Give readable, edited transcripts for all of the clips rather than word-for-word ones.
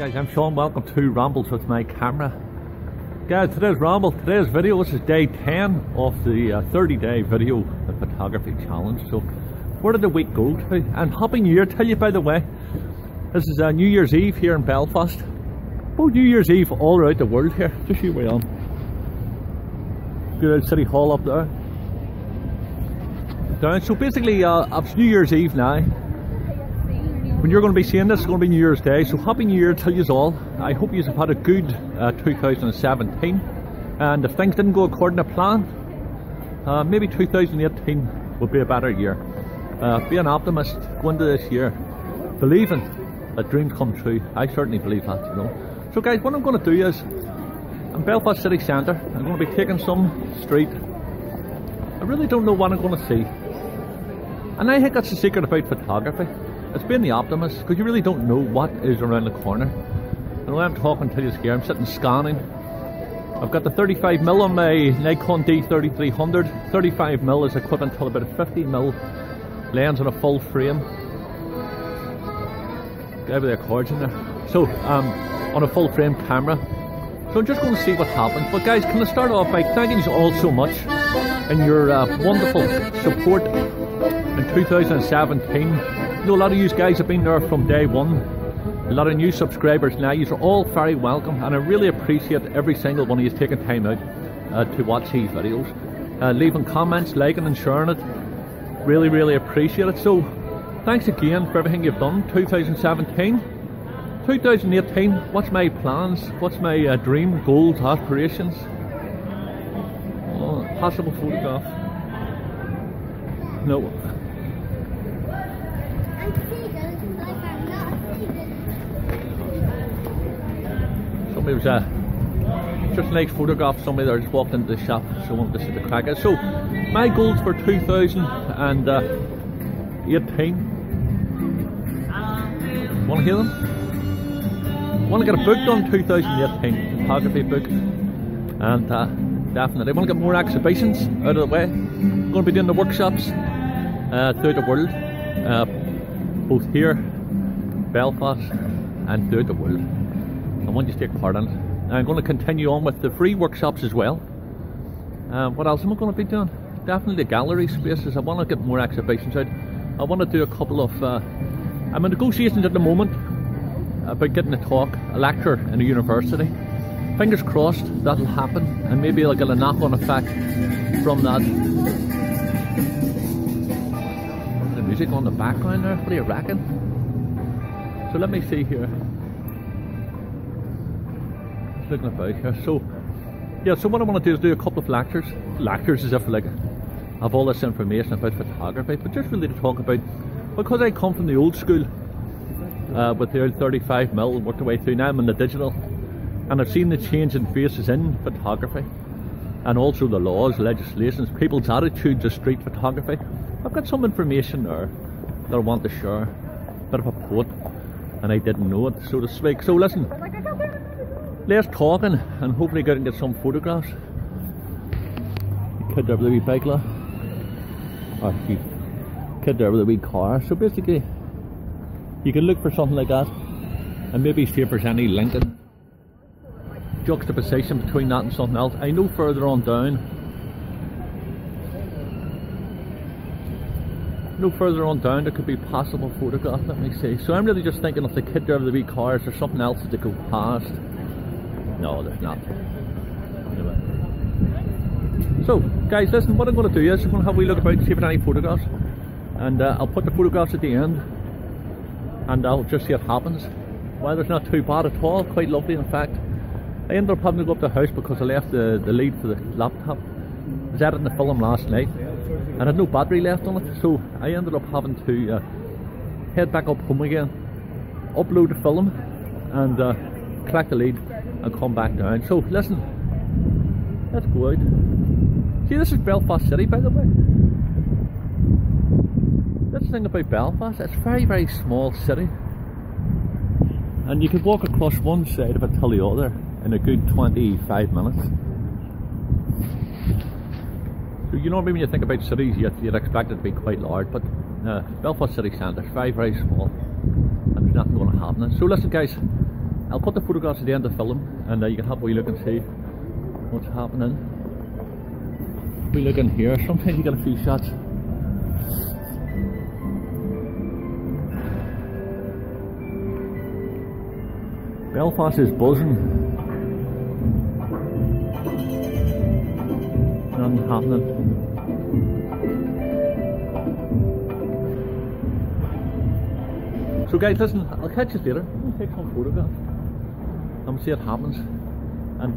Guys, I'm Sean. Welcome to Rambles with my camera. Guys, today's ramble, today's video, this is day 10 of the 30-day video photography challenge. So, where did the week go to? And Happy New Year to you, by the way. This is New Year's Eve here in Belfast. Oh, New Year's Eve all around the world here. Just here we are. Good old City Hall up there. Down. So basically, it's New Year's Eve now. When you're going to be seeing this, it's going to be New Year's Day, so Happy New Year to you all. I hope you have had a good 2017, and if things didn't go according to plan, maybe 2018 will be a better year. Be an optimist, go into this year, believing that dreams come true. I certainly believe that, you know. So guys, what I'm going to do is, in Belfast city centre, I'm going to be taking some street. I really don't know what I'm going to see, and I think that's the secret about photography. It's being the optimist, because you really don't know what is around the corner. And when I'm talking to you here, I'm sitting scanning. I've got the 35mm on my Nikon D3300. 35mm is equivalent to about a 50mm lens on a full frame. Got the cards in there. So, on a full frame camera. So I'm just going to see what happens. But guys, can I start off by thanking you all so much in your wonderful support in 2017. I know a lot of you guys have been there from day one. A lot of new subscribers now. You are all very welcome, and I really appreciate every single one of you taking time out to watch these videos, leaving comments, liking and sharing it. Really appreciate it. So thanks again for everything you've done. 2017, 2018, what's my plans, what's my dream, goals, aspirations? Oh, possible photograph. No. Somebody was just a nice photograph of somebody that just walked into the shop, so I wanted to see the crack. So my goals for 2018. Want to hear them? Want to get a book done 2018, photography book, and definitely want to get more exhibitions out of the way. I'm going to be doing the workshops throughout the world, both here, Belfast, and throughout the world. I want you to take part in it. I'm going to continue on with the free workshops as well. What else am I going to be doing? Definitely the gallery spaces. I want to get more exhibitions out. I want to do a couple of... I'm in negotiations at the moment about getting a talk, a lecture in a university. Fingers crossed that'll happen, and maybe I'll get a knock-on effect from that. The music on the background there, what are you reckon? So let me see here. Looking about here. So yeah, so what I want to do is do a couple of lectures as if like I have all this information about photography, but just really to talk about, because I come from the old school with the old 35mm, worked the way through. Now I'm in the digital, and I've seen the change in faces in photography, and also the laws, legislations, people's attitudes to street photography. I've got some information there that I want to share, a bit of a poet, and I didn't know it, so to speak. So listen, let's talk and hopefully go and get some photographs. The kid there with the wee bike lot. Or the kid there with the wee car. So basically, you can look for something like that and maybe see if there's any linking, juxtaposition between that and something else. I know further on down, there could be possible photograph. Let me see. So I'm really just thinking of the kid there with the wee car. Is there something else to go past? No, there's not. Anyway. So, guys, listen, what I'm going to do is I'm going to have a wee look about and see if there's any photographs. And I'll put the photographs at the end. And I'll just see what happens. Well, there's not too bad at all. Quite lovely, in fact. I ended up having to go up to the house because I left the lead for the laptop. I was editing the film last night, and I had no battery left on it. So I ended up having to head back up home again, upload the film, and collect the lead and come back down. So listen, let's go out. See, this is Belfast City, by the way. That's the thing about Belfast, it's a very small city, and you could walk across one side of it till the other in a good 25 minutes. So you know, when you think about cities, you'd expect it to be quite large, but Belfast city centre is very small, and there's nothing going to happen. So listen guys, I'll put the photographs at the end of the film, and you can have a wee look and see what's happening. We look in here, sometimes you get a few shots. Belfast is buzzing. Nothing happening. So guys, listen, I'll catch you later. Let me take some photographs and see what happens. And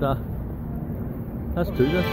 let's do this.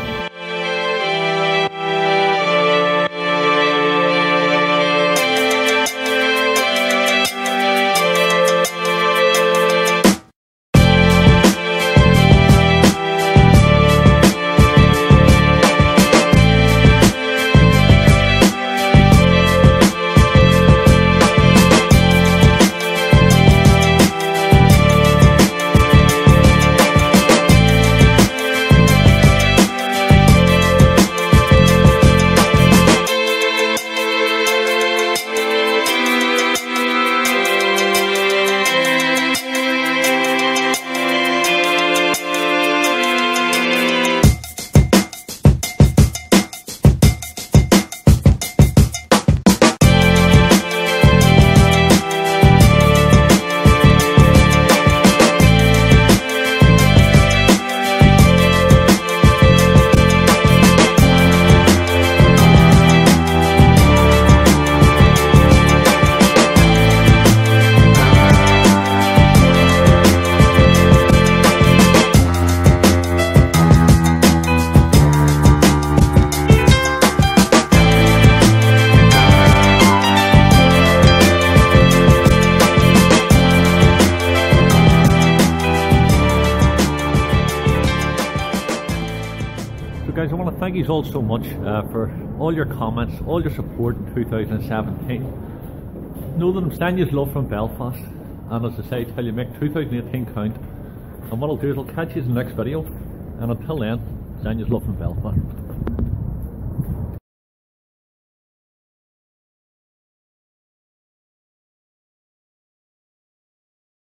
Guys, I want to thank you all so much for all your comments, all your support in 2017. Know that I'm standing love from Belfast, and as I say, tell you make 2018 count. And what I'll do is I'll catch you in the next video, and until then, standing love from Belfast.